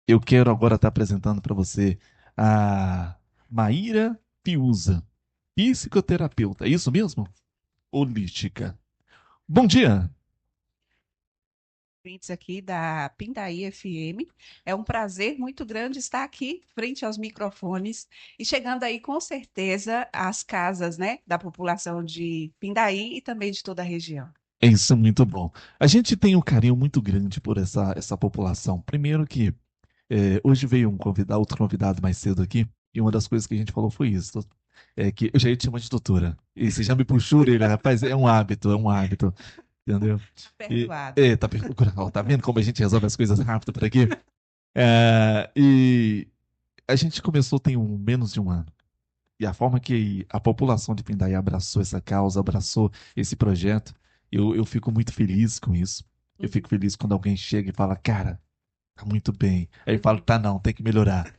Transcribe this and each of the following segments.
Eu quero agora estar apresentando para você a Maíra Fiuza, psicoterapeuta. É isso mesmo? Holística. Bom dia. Ouvintes aqui da Pindaí FM. É um prazer muito grande estar aqui frente aos microfones e chegando aí com certeza às casas, né, da população de Pindaí e também de toda a região. É isso, muito bom. A gente tem um carinho muito grande por essa população. Primeiro que hoje veio outro convidado mais cedo aqui, e uma das coisas que a gente falou foi isso. É que eu já ia te chamar de doutora. E você já me puxou a orelha, rapaz, é um hábito, entendeu? Perdoado. Tá vendo como a gente resolve as coisas rápido por aqui? E a gente começou tem menos de um ano. E a forma que a população de Pindaí abraçou essa causa, abraçou esse projeto, eu fico muito feliz com isso. Eu fico Uhum, feliz quando alguém chega e fala, cara, tá muito bem. Aí eu falo, uhum. tá não, tem que melhorar.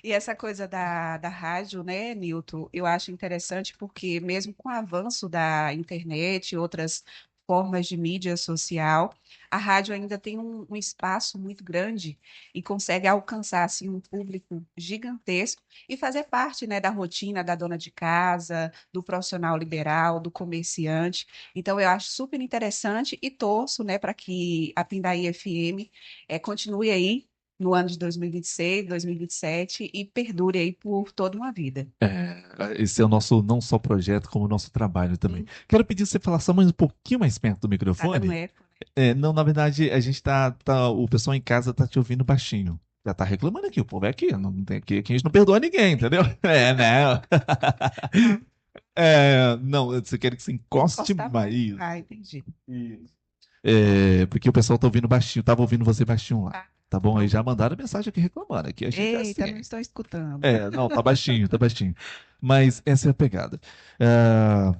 E essa coisa da rádio, né, Nilton, eu acho interessante porque mesmo com o avanço da internet e outras formas de mídia social, a rádio ainda tem um espaço muito grande e consegue alcançar assim, um público gigantesco e fazer parte, né, da rotina da dona de casa, do profissional liberal, do comerciante. Então, eu acho super interessante e torço, né, para que a Pindaí FM continue aí no ano de 2026, 2027 e perdure aí por toda uma vida. Esse é o nosso não só projeto, como o nosso trabalho também. Quero pedir que você falasse só mais um pouquinho mais perto do Tá dando microfone. eco, né? Não, na verdade, a gente o pessoal em casa tá te ouvindo baixinho. Já tá reclamando aqui, o povo é aqui, não tem aqui a gente não perdoa ninguém, entendeu? Ninguém. É, né? Ah, Não, você quer que você encoste encostar mais. mais. Ah, entendi. Isso. Porque o pessoal tá ouvindo baixinho, tava ouvindo você baixinho lá. Ah, Tá bom? Aí não. já mandaram mensagem aqui reclamando. Aqui a gente é Eita, não assim. estou escutando. Não, tá baixinho, tá baixinho. Mas essa é a pegada. Ah,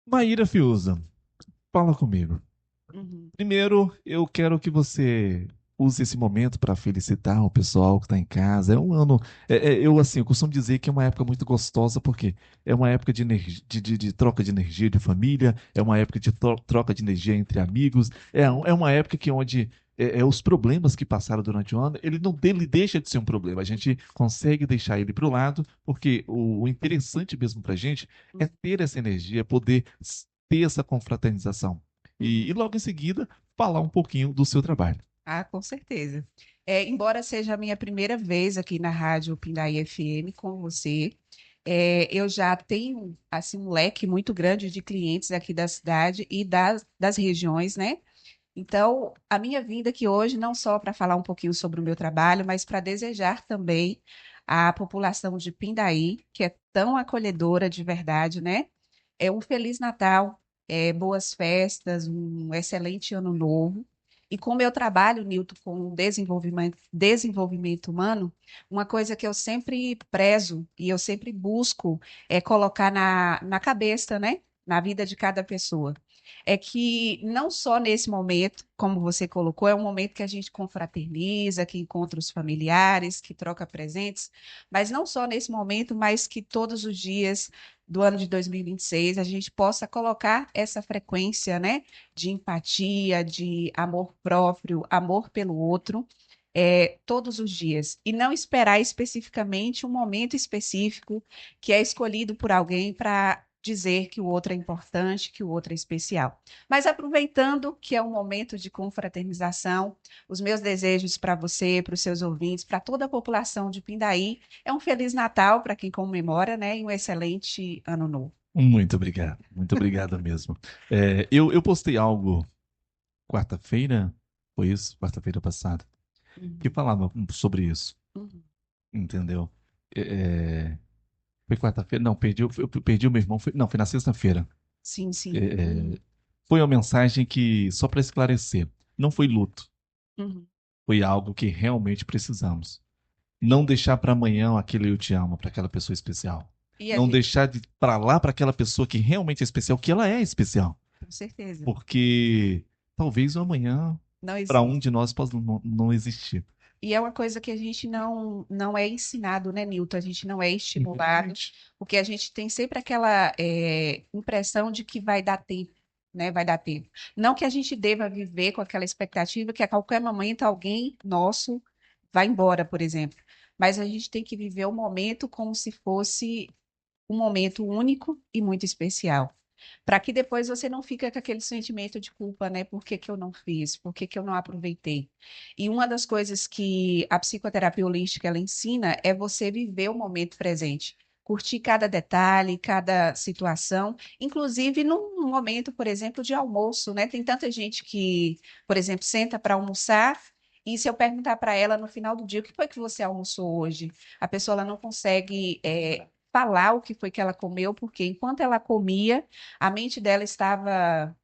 Maíra Fiuza, fala comigo. Uhum. Primeiro, eu quero que você use esse momento para felicitar o pessoal que está em casa. É um ano, eu costumo dizer que é uma época muito gostosa, porque é uma época de, de troca de energia de família, é uma época de troca de energia entre amigos, é uma época que onde os problemas que passaram durante o ano, ele deixa de ser um problema. A gente consegue deixar ele para o lado, porque o interessante mesmo para a gente é Uhum. ter essa energia, poder ter essa confraternização. E Uhum. logo em seguida, falar um pouquinho do seu trabalho. Ah, com certeza. Embora seja a minha primeira vez aqui na Rádio Pindaí FM com você, eu já tenho assim um leque muito grande de clientes aqui da cidade e das regiões, né? Então, a minha vinda aqui hoje, não só para falar um pouquinho sobre o meu trabalho, mas para desejar também à população de Pindaí, que é tão acolhedora de verdade, né? Um Feliz Natal, boas festas, um excelente ano novo. E como eu trabalho, Nilton, com desenvolvimento humano, uma coisa que eu sempre prezo e eu sempre busco é colocar na cabeça, né? Na vida de cada pessoa é que não só nesse momento, como você colocou, é um momento que a gente confraterniza, que encontra os familiares, que troca presentes, mas não só nesse momento, mas que todos os dias do ano de 2026 a gente possa colocar essa frequência, né, de empatia, de amor próprio, amor pelo outro. Todos os dias, e não esperar especificamente um momento específico que é escolhido por alguém para dizer que o outro é importante, que o outro é especial. Mas aproveitando que é um momento de confraternização, os meus desejos para você, para os seus ouvintes, para toda a população de Pindaí, é um Feliz Natal para quem comemora, né? E um excelente Ano Novo. Muito obrigado mesmo. Eu postei algo quarta-feira, foi isso? Quarta-feira passada, que Uhum, falava sobre isso, uhum. entendeu? É, é, Foi quarta-feira? Não, eu perdi o meu irmão. Não, foi na sexta-feira. Sim, sim. É, Uhum, Foi uma mensagem que, só para esclarecer, não foi luto, uhum. foi algo que realmente precisamos. Não deixar para amanhã aquele eu te amo para aquela pessoa especial. E a Não gente, deixar de para lá para aquela pessoa que realmente é especial, que ela é especial. com certeza, Porque talvez o amanhã não para um existe. de nós possa não existir. E é uma coisa que a gente não é ensinado, né, Nilton? A gente não é estimulado, Infelizmente. porque a gente tem sempre aquela impressão de que vai dar tempo, né? Vai dar tempo. Não que a gente deva viver com aquela expectativa que a qualquer momento alguém nosso vai embora, por exemplo. Mas a gente tem que viver o momento como se fosse um momento único e muito especial. Para que depois você não fique com aquele sentimento de culpa, né? Por que que eu não fiz? Por que que eu não aproveitei? E uma das coisas que a psicoterapia holística ela ensina é você viver o momento presente. Curtir cada detalhe, cada situação, inclusive num momento, por exemplo, de almoço, né? Tem tanta gente que, por exemplo, senta para almoçar e se eu perguntar para ela no final do dia, o que foi que você almoçou hoje? A pessoa ela não consegue falar o que foi que ela comeu, porque enquanto ela comia, a mente dela estava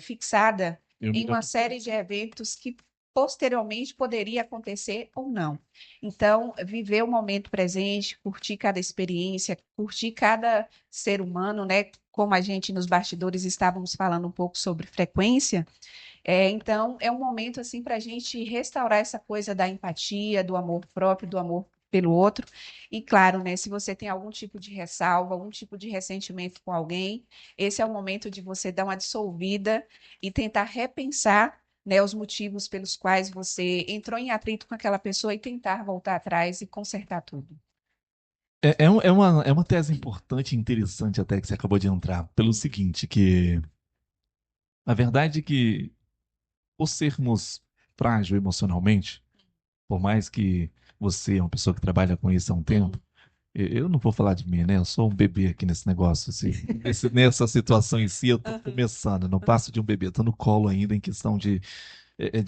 fixada Eu me em uma lembro. série de eventos que posteriormente poderia acontecer ou não. Então, viver o momento presente, curtir cada experiência, curtir cada ser humano, né? Como a gente nos bastidores estávamos falando um pouco sobre frequência, então é um momento assim para a gente restaurar essa coisa da empatia, do amor próprio, do amor pelo outro. E claro, né, se você tem algum tipo de ressalva, algum tipo de ressentimento com alguém, esse é o momento de você dar uma dissolvida e tentar repensar, né, os motivos pelos quais você entrou em atrito com aquela pessoa e tentar voltar atrás e consertar tudo. É uma tese importante e interessante até que você acabou de entrar, pelo seguinte, que a verdade é que por sermos frágil emocionalmente, por mais que você é uma pessoa que trabalha com isso há um tempo, Uhum, eu não vou falar de mim, né? Eu sou um bebê aqui nesse negócio, assim. Nessa situação em si, eu tô uhum, começando, eu não passo de um bebê, eu tô no colo ainda em questão de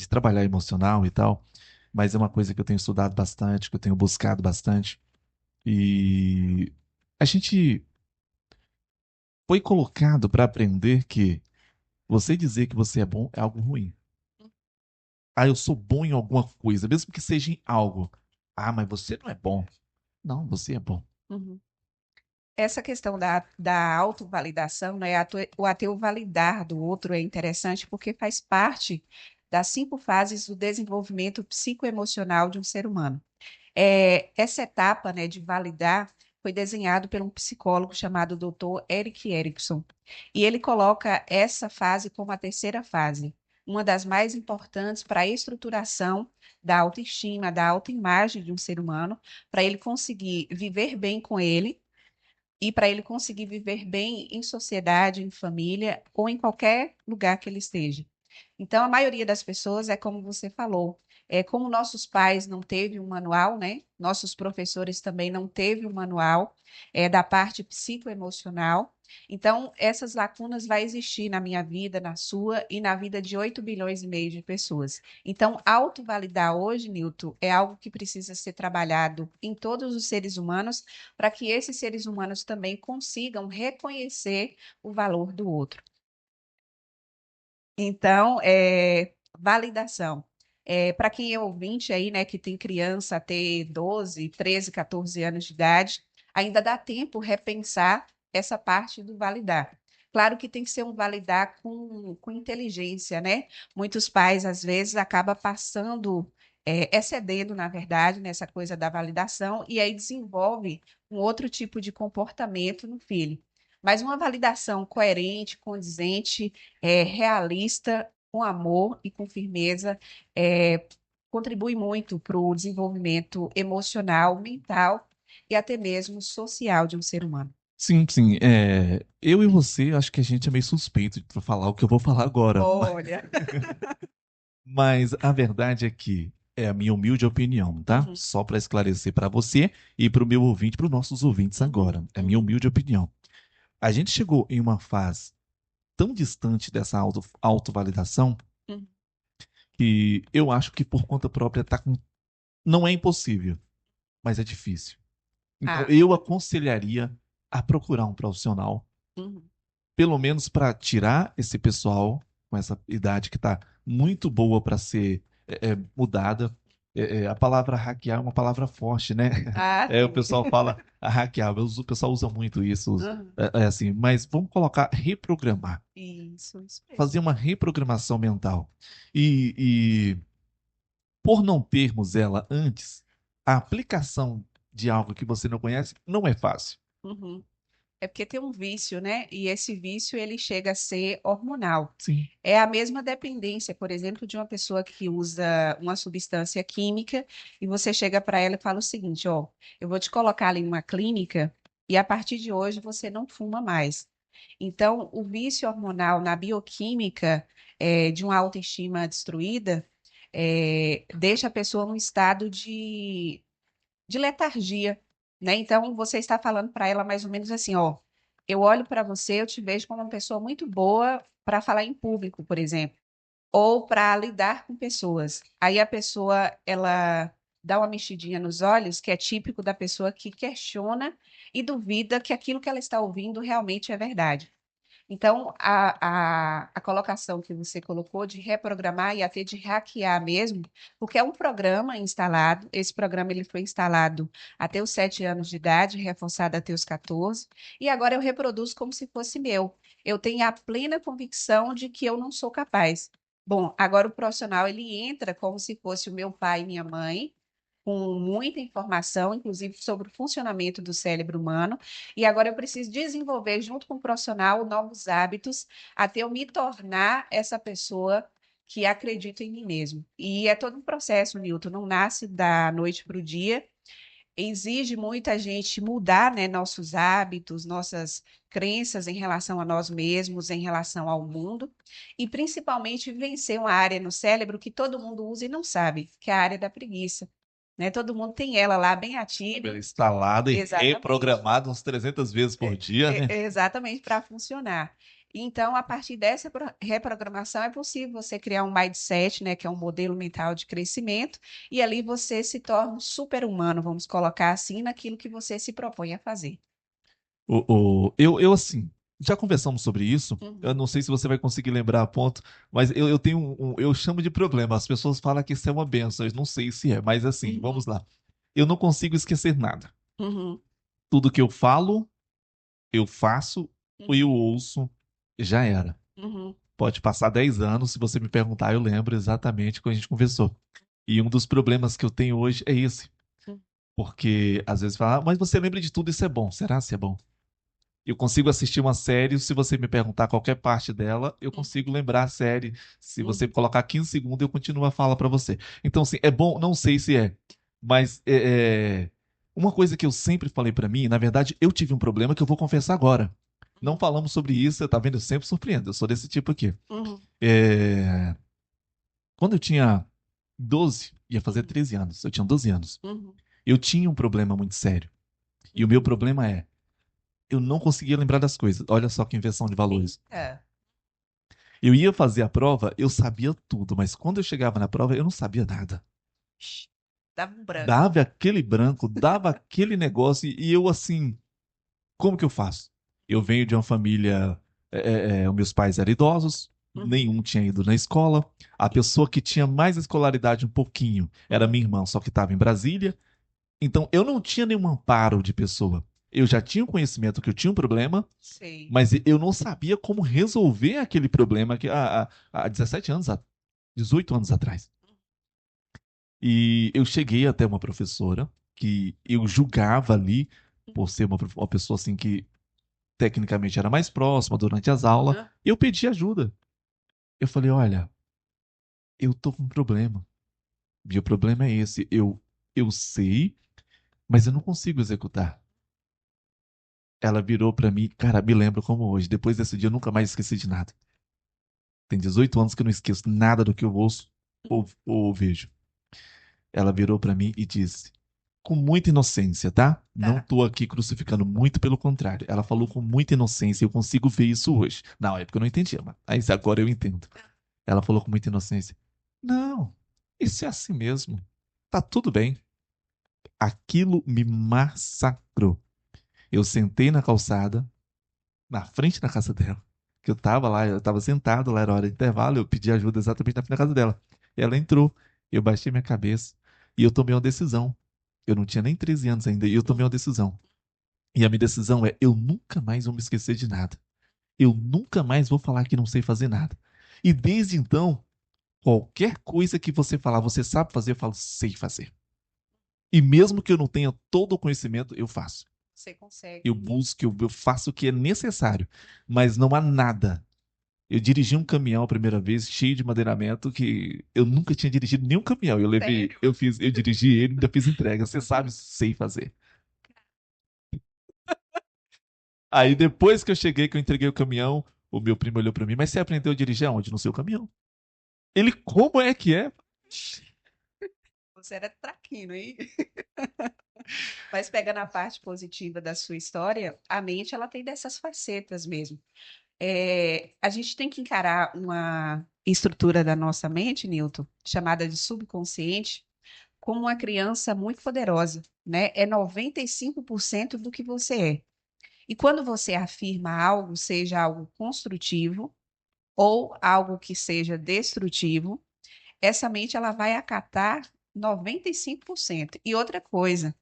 trabalhar emocional e tal, mas é uma coisa que eu tenho estudado bastante, que eu tenho buscado bastante, e a gente foi colocado para aprender que você dizer que você é bom é algo ruim. Ah, eu sou bom em alguma coisa, mesmo que seja em algo. Ah, mas você não é bom. Não, você é bom. uhum. Essa questão da autovalidação, né, o ateu validar do outro é interessante porque faz parte das 5 fases do desenvolvimento psicoemocional de um ser humano. Essa etapa, né, de validar foi desenhado por um psicólogo chamado Dr. Eric Erickson. E ele coloca essa fase como a terceira fase, uma das mais importantes para a estruturação da autoestima, da autoimagem de um ser humano, para ele conseguir viver bem com ele e para ele conseguir viver bem em sociedade, em família ou em qualquer lugar que ele esteja. Então, a maioria das pessoas é como você falou, como nossos pais não teve um manual, né? Nossos professores também não teve um manual da parte psicoemocional. Então, essas lacunas vai existir na minha vida, na sua e na vida de 8,5 bilhões de pessoas. Então, autovalidar hoje, Nilton, é algo que precisa ser trabalhado em todos os seres humanos para que esses seres humanos também consigam reconhecer o valor do outro. Então, validação. Para quem é ouvinte aí, né, que tem criança até 12, 13, 14 anos de idade, ainda dá tempo repensar essa parte do validar. Claro que tem que ser um validar com inteligência, né? Muitos pais, às vezes, acabam passando, excedendo, na verdade, nessa coisa da validação, e aí desenvolve um outro tipo de comportamento no filho. Mas uma validação coerente, condizente, realista, com amor e com firmeza, é, contribui muito para o desenvolvimento emocional, mental e até mesmo social de um ser humano. Sim, sim. Eu e você, acho que a gente é meio suspeito de falar o que eu vou falar agora. Olha. Mas a verdade é que é a minha humilde opinião, tá? Uhum, Só para esclarecer para você e para o meu ouvinte, para os nossos ouvintes uhum, agora. É a minha uhum, humilde opinião. A gente chegou em uma fase tão distante dessa autovalidação uhum. que eu acho que por conta própria tá com... não é impossível, mas é difícil. Então Ah, eu aconselharia a procurar um profissional, uhum. pelo menos para tirar esse pessoal com essa idade que está muito boa para ser mudada. A palavra hackear é uma palavra forte, né? Ah, O sim. pessoal fala hackear, o pessoal usa muito isso, Uhum. assim, mas vamos colocar reprogramar, Isso fazer mesmo. uma reprogramação mental. E por não termos ela antes, a aplicação de algo que você não conhece não é fácil. Uhum. É porque tem um vício, né? E esse vício ele chega a ser hormonal. Sim. É a mesma dependência, por exemplo, de uma pessoa que usa uma substância química e você chega para ela e fala o seguinte, ó, eu vou te colocar ali numa clínica e a partir de hoje você não fuma mais. Então, o vício hormonal na bioquímica de uma autoestima destruída deixa a pessoa num estado de letargia, né? Então, você está falando para ela mais ou menos assim, ó, eu olho para você, eu te vejo como uma pessoa muito boa para falar em público, por exemplo, ou para lidar com pessoas. Aí a pessoa, ela dá uma mexidinha nos olhos, que é típico da pessoa que questiona e duvida que aquilo que ela está ouvindo realmente é verdade. Então, a colocação que você colocou de reprogramar e até de hackear mesmo, porque é um programa instalado, esse programa ele foi instalado até os 7 anos de idade, reforçado até os 14, e agora eu reproduzo como se fosse meu. Eu tenho a plena convicção de que eu não sou capaz. Bom, agora o profissional ele entra como se fosse o meu pai e minha mãe, com muita informação, inclusive sobre o funcionamento do cérebro humano. E agora eu preciso desenvolver, junto com o profissional, novos hábitos, até eu me tornar essa pessoa que acredita em mim mesmo. E é todo um processo, Newton, não nasce da noite para o dia. Exige muita gente mudar, né, nossos hábitos, nossas crenças em relação a nós mesmos, em relação ao mundo, e principalmente vencer uma área no cérebro que todo mundo usa e não sabe, que é a área da preguiça. Né? Todo mundo tem ela lá bem ativa, Instalado e exatamente. reprogramado uns 300 vezes por dia, né? Exatamente para funcionar. Então, a partir dessa reprogramação, é possível você criar um mindset, né, que é um modelo mental de crescimento, e ali você se torna um super-humano, vamos colocar assim, naquilo que você se propõe a fazer. Eu assim, já conversamos sobre isso. Eu Uhum, não sei se você vai conseguir lembrar a ponto, mas eu tenho eu chamo de problema. As pessoas falam que isso é uma benção. Eu não sei se é, mas assim, uhum, vamos lá. Eu não consigo esquecer nada. uhum, Tudo que eu falo, eu faço, ou eu uhum, ouço, já era. uhum, Pode passar 10 anos, se você me perguntar, eu lembro exatamente quando a gente conversou. E um dos problemas que eu tenho hoje é esse. uhum, Porque às vezes fala, mas você lembra de tudo, isso é bom. Será se é bom? Eu consigo assistir uma série, se você me perguntar qualquer parte dela, eu consigo lembrar a série. Se você uhum, me colocar 15 segundos, eu continuo a falar para você. Então, assim, é bom, não sei se é, mas uma coisa que eu sempre falei para mim, na verdade, eu tive um problema que eu vou confessar agora. Não falamos sobre isso, tá vendo? Eu sempre surpreendo, eu sou desse tipo aqui. uhum, É, Quando eu tinha 12, ia fazer uhum, 13 anos, eu tinha 12 anos, uhum, eu tinha um problema muito sério. E o meu uhum. problema é, eu não conseguia lembrar das coisas. Olha só que inversão de valores. Eita, Eu ia fazer a prova, eu sabia tudo, mas quando eu chegava na prova, eu não sabia nada. Ixi, dava um branco. Dava aquele branco, dava aquele negócio, e eu assim, como que eu faço? Eu venho de uma família, os meus pais eram idosos, Uhum, nenhum tinha ido na escola. A pessoa que tinha mais escolaridade um pouquinho era uhum, minha irmã, só que estava em Brasília. Então eu não tinha nenhum amparo de pessoa. Eu já tinha o conhecimento que eu tinha um problema, sei. mas eu não sabia como resolver aquele problema que há 17 anos, há 18 anos atrás. E eu cheguei até uma professora que eu julgava ali, por ser uma pessoa assim que tecnicamente era mais próxima durante as aulas, Ah, eu pedi ajuda. Eu falei, olha, eu tô com um problema. E o problema é esse, eu sei, mas eu não consigo executar. Ela virou pra mim, cara, me lembro como hoje. Depois desse dia eu nunca mais esqueci de nada. Tem 18 anos que eu não esqueço nada do que eu ouço ou vejo. Ela virou pra mim e disse, com muita inocência, tá? Não tá. tô aqui crucificando, muito pelo contrário. Ela falou com muita inocência, eu consigo ver isso hoje. Na época eu não entendia, mas agora eu entendo. Ela falou com muita inocência: não, isso é assim mesmo. Tá tudo bem. Aquilo me massacrou. Eu sentei na calçada, na frente da casa dela, que eu tava lá, eu tava sentado lá, era hora de intervalo, eu pedi ajuda exatamente na frente da casa dela. Ela entrou, eu baixei minha cabeça e eu tomei uma decisão. Eu não tinha nem 13 anos ainda, e eu tomei uma decisão. E a minha decisão é: eu nunca mais vou me esquecer de nada. Eu nunca mais vou falar que não sei fazer nada. E desde então, qualquer coisa que você falar, você sabe fazer, eu falo, sei fazer. E mesmo que eu não tenha todo o conhecimento, eu faço. Você Eu consegue. busco, eu faço o que é necessário, mas não há nada. Eu dirigi um caminhão a primeira vez, cheio de madeiramento, que eu nunca tinha dirigido nenhum caminhão. Eu levei, Sério? eu dirigi ele, ainda fiz entrega. Você sabe, sei fazer. Aí depois que eu cheguei, que eu entreguei o caminhão, o meu primo olhou pra mim, mas você aprendeu a dirigir aonde? No seu caminhão. Ele, como é que é? Você era traquino, hein? Mas pegando a parte positiva da sua história, a mente ela tem dessas facetas mesmo. A gente tem que encarar uma estrutura da nossa mente, Newton, chamada de subconsciente, como uma criança muito poderosa, né? É 95% do que você é. E quando você afirma algo, seja algo construtivo ou algo que seja destrutivo, essa mente ela vai acatar 95%. E outra coisa,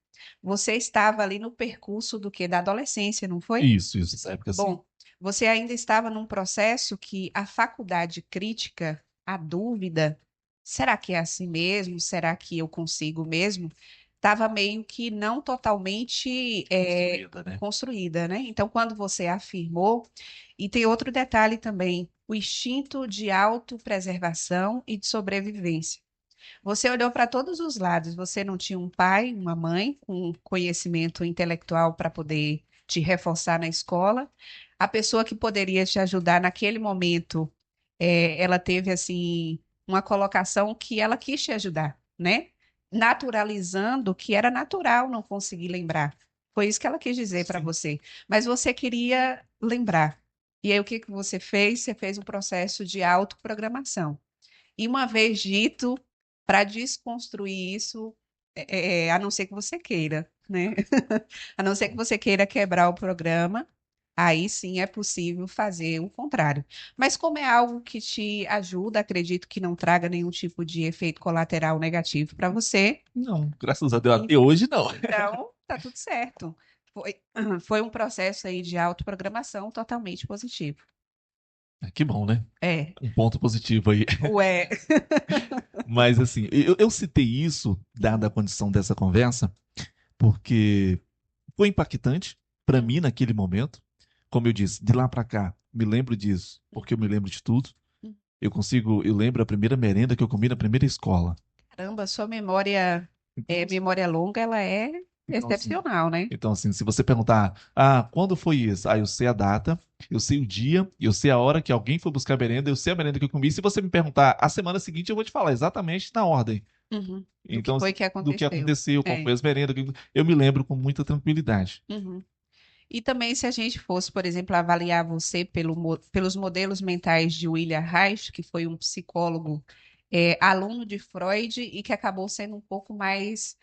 você estava ali no percurso do que? Da adolescência, não foi? Isso, essa época assim. Bom, você ainda estava num processo que a faculdade crítica, a dúvida, será que é assim mesmo? Será que eu consigo mesmo? Estava meio que não totalmente Construída, né? construída, né? Então, quando você afirmou, e tem outro detalhe também, o instinto de autopreservação e de sobrevivência. Você olhou para todos os lados, você não tinha um pai, uma mãe com conhecimento intelectual para poder te reforçar na escola. A pessoa que poderia te ajudar naquele momento, ela teve assim uma colocação que ela quis te ajudar, né? Naturalizando que era natural não conseguir lembrar. Foi isso que ela quis dizer para Sim. você. Mas você queria lembrar. E aí o que que você fez? Você fez um processo de autoprogramação. E uma vez dito, para desconstruir isso, a não ser que você queira, né? A não ser que você queira quebrar o programa, aí sim é possível fazer o contrário. Mas como é algo que te ajuda, acredito que não traga nenhum tipo de efeito colateral negativo para você, Não, graças a Deus, en- até hoje não. então tá tudo certo. Foi, foi um processo aí de autoprogramação totalmente positivo. Que bom, né? É, Um ponto positivo aí. ué. Mas assim, eu citei isso, dada a condição dessa conversa, porque foi impactante para mim naquele momento. Como eu disse, de lá para cá, me lembro disso, porque eu me lembro de tudo. Eu lembro a primeira merenda que eu comi na primeira escola. Caramba, sua memória, Então, memória longa, ela é então assim, excepcional, né? então, assim, se você perguntar, quando foi isso? Eu sei a data, eu sei o dia, eu sei a hora que alguém foi buscar a merenda, eu sei a merenda que eu comi. Se você me perguntar a semana seguinte, eu vou te falar exatamente na ordem. Uhum. Do que Então, foi assim, que do que aconteceu. aconteceu, qual É. foi as merendas, eu me lembro com muita tranquilidade. Uhum. E também, se a gente fosse, por exemplo, avaliar você pelos modelos mentais de William Reich, que foi um psicólogo, aluno de Freud e que acabou sendo um pouco mais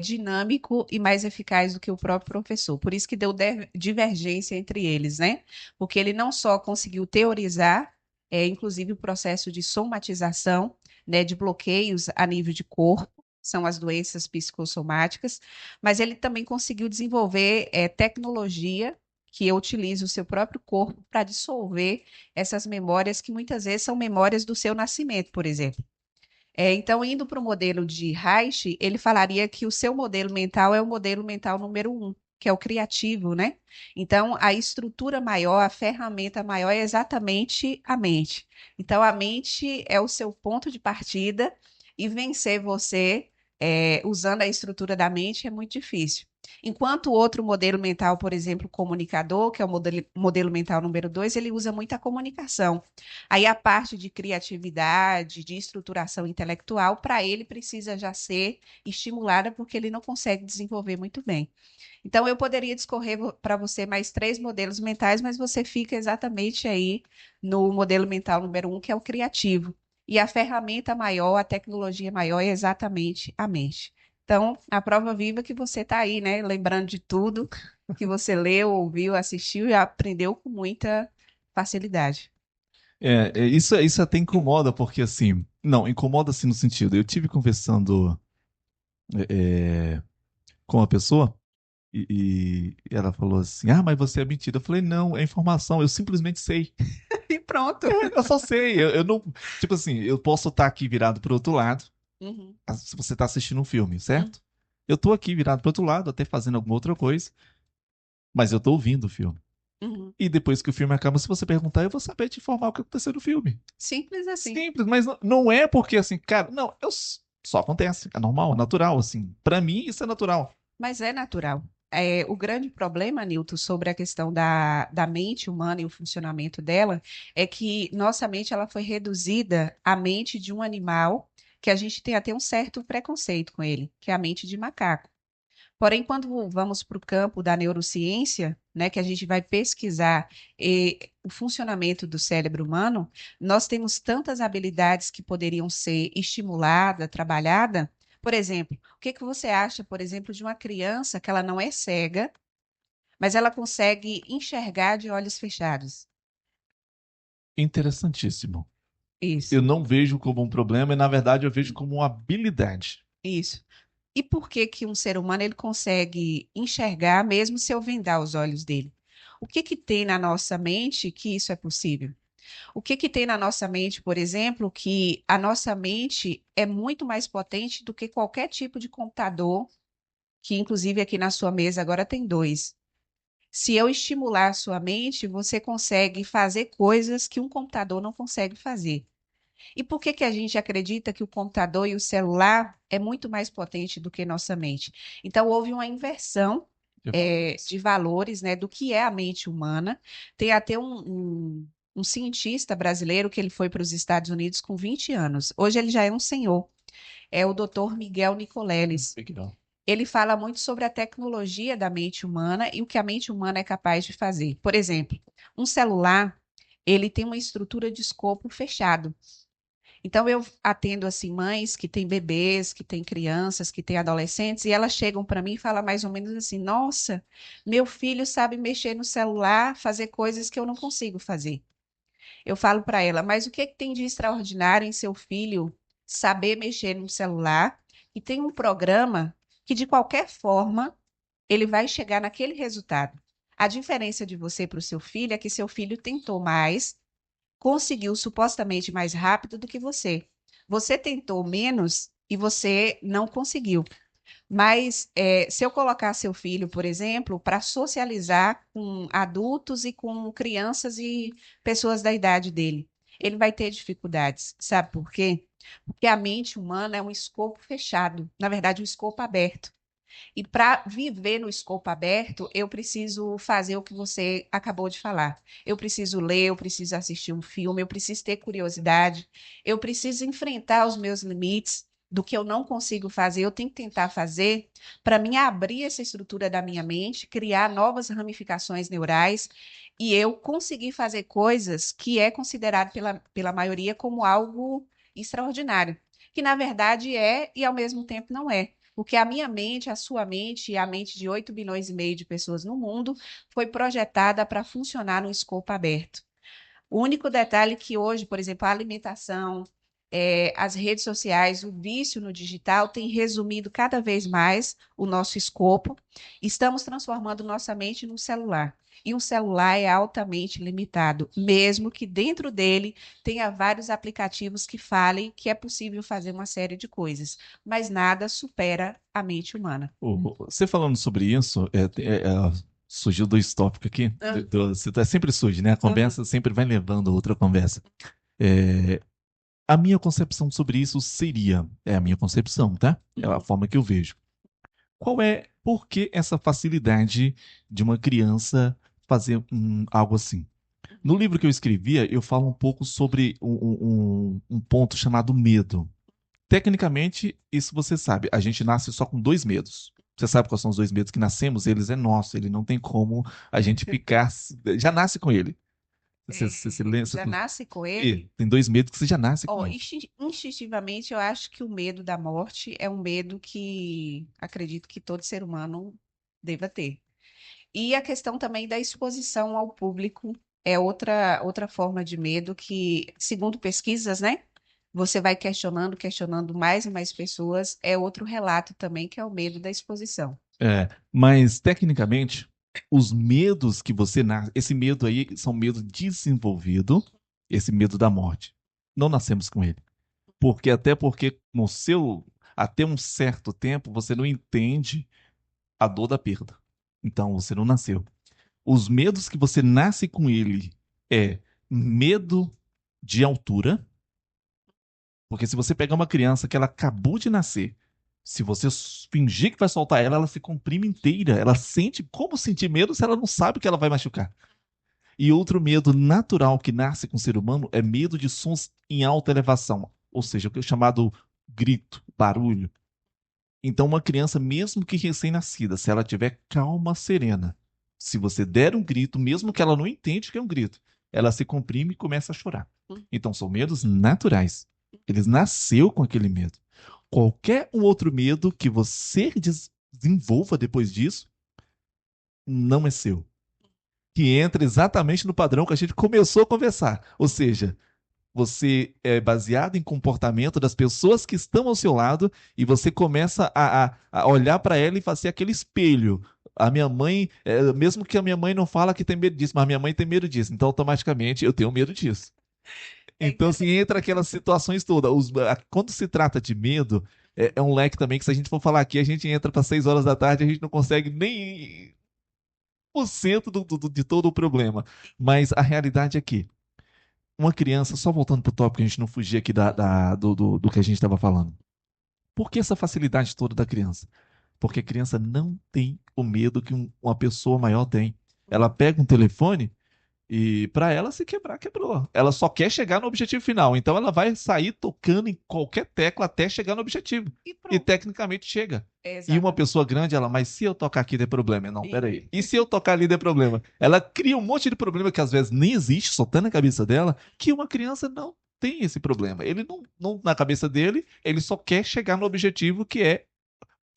dinâmico e mais eficaz do que o próprio professor. Por isso que deu divergência entre eles, né? Porque ele não só conseguiu teorizar, inclusive o processo de somatização, né, de bloqueios a nível de corpo, são as doenças psicossomáticas, mas ele também conseguiu desenvolver tecnologia que utiliza o seu próprio corpo para dissolver essas memórias que muitas vezes são memórias do seu nascimento, por exemplo. Então, indo para o modelo de Reich, ele falaria que o seu modelo mental é o modelo mental número um, que é o criativo, né? Então, a estrutura maior, a ferramenta maior é exatamente a mente. Então, a mente é o seu ponto de partida e vencer você usando a estrutura da mente é muito difícil. Enquanto o outro modelo mental, por exemplo, o comunicador, que é o modelo mental número dois, ele usa muita comunicação. Aí a parte de criatividade, de estruturação intelectual, para ele precisa já ser estimulada porque ele não consegue desenvolver muito bem. Então eu poderia discorrer para você mais três modelos mentais, mas você fica exatamente aí no modelo mental número um, que é o criativo. E a ferramenta maior, a tecnologia maior é exatamente a mente. Então, a prova viva que você está aí, né? Lembrando de tudo que você leu, ouviu, assistiu e aprendeu com muita facilidade. Isso até incomoda, porque assim, não, incomoda assim no sentido, eu tive conversando é, com uma pessoa e ela falou assim, mas você é mentira. Eu falei, não, é informação, eu simplesmente sei. E pronto. Eu só sei, eu não, tipo assim, eu posso estar aqui virado pro outro lado, Uhum, se você está assistindo um filme, uhum, certo? Eu tô aqui virado pro outro lado, até fazendo alguma outra coisa, mas eu tô ouvindo o filme. Uhum. E depois que o filme acaba, se você perguntar, eu vou saber te informar o que aconteceu no filme. Simples assim. Simples, mas não é porque assim, cara, não, só acontece, é normal, é natural, assim. Pra mim, isso é natural. Mas é natural. O grande problema, Nilton, sobre a questão da mente humana e o funcionamento dela, é que nossa mente ela foi reduzida à mente de um animal que a gente tem até um certo preconceito com ele, que é a mente de macaco. Porém, quando vamos para o campo da neurociência, né, que a gente vai pesquisar o funcionamento do cérebro humano, nós temos tantas habilidades que poderiam ser estimuladas, trabalhadas. Por exemplo, o que que você acha, por exemplo, de uma criança que ela não é cega, mas ela consegue enxergar de olhos fechados? Interessantíssimo. Isso, Eu não vejo como um problema, e na verdade eu vejo como uma habilidade. isso. E por que que um ser humano ele consegue enxergar mesmo se eu vendar os olhos dele? O que que tem na nossa mente que isso é possível? O que que tem na nossa mente, por exemplo, que a nossa mente é muito mais potente do que qualquer tipo de computador, que inclusive aqui na sua mesa agora tem dois. Se eu estimular a sua mente, você consegue fazer coisas que um computador não consegue fazer. E por que que a gente acredita que o computador e o celular é muito mais potente do que nossa mente? Então, houve uma inversão de valores, né, do que é a mente humana. Tem até um cientista brasileiro que ele foi para os Estados Unidos com 20 anos. Hoje ele já é um senhor. É o Dr. Miguel Nicoleles. Legal. Ele fala muito sobre a tecnologia da mente humana e o que a mente humana é capaz de fazer. Por exemplo, um celular, ele tem uma estrutura de escopo fechado. Então, eu atendo assim mães que têm bebês, que têm crianças, que têm adolescentes, e elas chegam para mim e falam mais ou menos assim: Nossa, meu filho sabe mexer no celular, fazer coisas que eu não consigo fazer. Eu falo para ela: Mas o que que tem de extraordinário em seu filho saber mexer no celular? E tem um programa que, de qualquer forma, ele vai chegar naquele resultado. A diferença de você para o seu filho é que seu filho tentou mais, conseguiu supostamente mais rápido do que você. Você tentou menos e você não conseguiu. Mas se eu colocar seu filho, por exemplo, para socializar com adultos e com crianças e pessoas da idade dele, ele vai ter dificuldades. Sabe por quê? Porque a mente humana é um escopo fechado, na verdade, um escopo aberto. E para viver no escopo aberto, eu preciso fazer o que você acabou de falar. Eu preciso ler, eu preciso assistir um filme, eu preciso ter curiosidade, eu preciso enfrentar os meus limites do que eu não consigo fazer, eu tenho que tentar fazer para mim abrir essa estrutura da minha mente, criar novas ramificações neurais e eu conseguir fazer coisas que é considerado pela maioria como algo extraordinário, que na verdade é e ao mesmo tempo não é. Porque a minha mente, a sua mente e a mente de 8 bilhões e meio de pessoas no mundo foi projetada para funcionar no escopo aberto. O único detalhe é que hoje, por exemplo, a alimentação, as redes sociais, o vício no digital tem resumido cada vez mais o nosso escopo. Estamos transformando nossa mente num celular. E um celular é altamente limitado, mesmo que dentro dele tenha vários aplicativos que falem que é possível fazer uma série de coisas, mas nada supera a mente humana. Você falando sobre isso, surgiu dois tópicos aqui. Ah, Sempre surge, né? A aham, conversa sempre vai levando a outra conversa. É, a minha concepção sobre isso seria, é a minha concepção, tá? É a uhum, forma que eu vejo. Por que essa facilidade de uma criança fazer algo assim? No livro que eu escrevia, eu falo um pouco sobre um ponto chamado medo. Tecnicamente, isso você sabe, a gente nasce só com dois medos. Você sabe quais são os dois medos que nascemos? Eles é nosso, ele não tem como a gente ficar. Já nasce com ele. Você se lembra? já nasce com E ele. tem dois medos que você já nasce com Ó, ele. instintivamente, eu acho que o medo da morte é um medo que acredito que todo ser humano deva ter. E a questão também da exposição ao público é outra forma de medo que, segundo pesquisas, né? Você vai questionando, questionando mais e mais pessoas. É outro relato também, que é o medo da exposição. Mas, tecnicamente, os medos que você nasce, esse medo aí são medo desenvolvido, esse medo da morte. Não nascemos com ele. Até porque no seu, até um certo tempo, você não entende a dor da perda. Então, você não nasceu. Os medos que você nasce com ele é medo de altura, porque se você pegar uma criança que ela acabou de nascer, se você fingir que vai soltar ela, ela se comprime inteira. Ela sente como sentir medo se ela não sabe que ela vai machucar. E outro medo natural que nasce com o ser humano é medo de sons em alta elevação, ou seja, o que é chamado grito, barulho. Então, uma criança, mesmo que recém-nascida, se ela tiver calma, serena, se você der um grito, mesmo que ela não entende que é um grito, ela se comprime e começa a chorar. Então, são medos naturais. Eles nasceu com aquele medo. Qualquer um outro medo que você desenvolva depois disso, não é seu. Que entra exatamente no padrão que a gente começou a conversar. Ou seja, você é baseado em comportamento das pessoas que estão ao seu lado e você começa a olhar para ela e fazer aquele espelho. A minha mãe, mesmo que a minha mãe não fala que tem medo disso, mas a minha mãe tem medo disso, então automaticamente eu tenho medo disso. É Então, assim, entra aquelas situações todas. Quando se trata de medo, é um leque também que se a gente for falar aqui, a gente entra para 6 horas da tarde, a gente não consegue nem 1% de todo o problema. Mas a realidade é que uma criança, só voltando para o tópico, a gente não fugir aqui do que a gente estava falando. Por que essa facilidade toda da criança? Porque a criança não tem o medo que uma pessoa maior tem. Ela pega um telefone e para ela se quebrar, quebrou. Ela só quer chegar no objetivo final. Então ela vai sair tocando em qualquer tecla até chegar no objetivo. E E pronto. tecnicamente chega. E uma Exatamente. pessoa grande, ela, mas se eu tocar aqui der problema? Não, peraí. E, E se eu tocar ali der problema? Ela cria um monte de problema que às vezes nem existe, só tá na cabeça dela, que uma criança não tem esse problema. Ele não na cabeça dele, ele só quer chegar no objetivo que é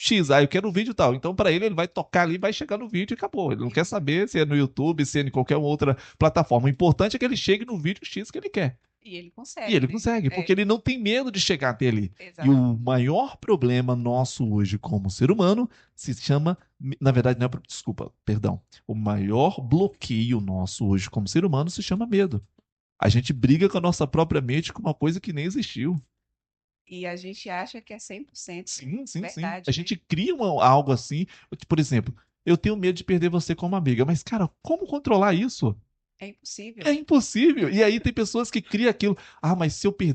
X, eu quero um vídeo tal. Então, para ele, ele vai tocar ali, vai chegar no vídeo e acabou. Ele não quer saber se é no YouTube, se é em qualquer outra plataforma. O importante é que ele chegue no vídeo X que ele quer. e ele E consegue, ele né? consegue, porque ele não tem medo de chegar até ali. E Exatamente. o maior problema nosso hoje como ser humano se chama, na verdade, não é, desculpa, perdão. O maior bloqueio nosso hoje como ser humano se chama medo. A gente briga com a nossa própria mente com uma coisa que nem existiu. E a gente acha que é 100% Sim, sim, sim. A verdade, né? gente cria algo assim. Por exemplo, eu tenho medo de perder você como amiga, mas, cara, como controlar isso? É impossível. É impossível. E aí tem pessoas que criam aquilo. Ah, mas se eu perder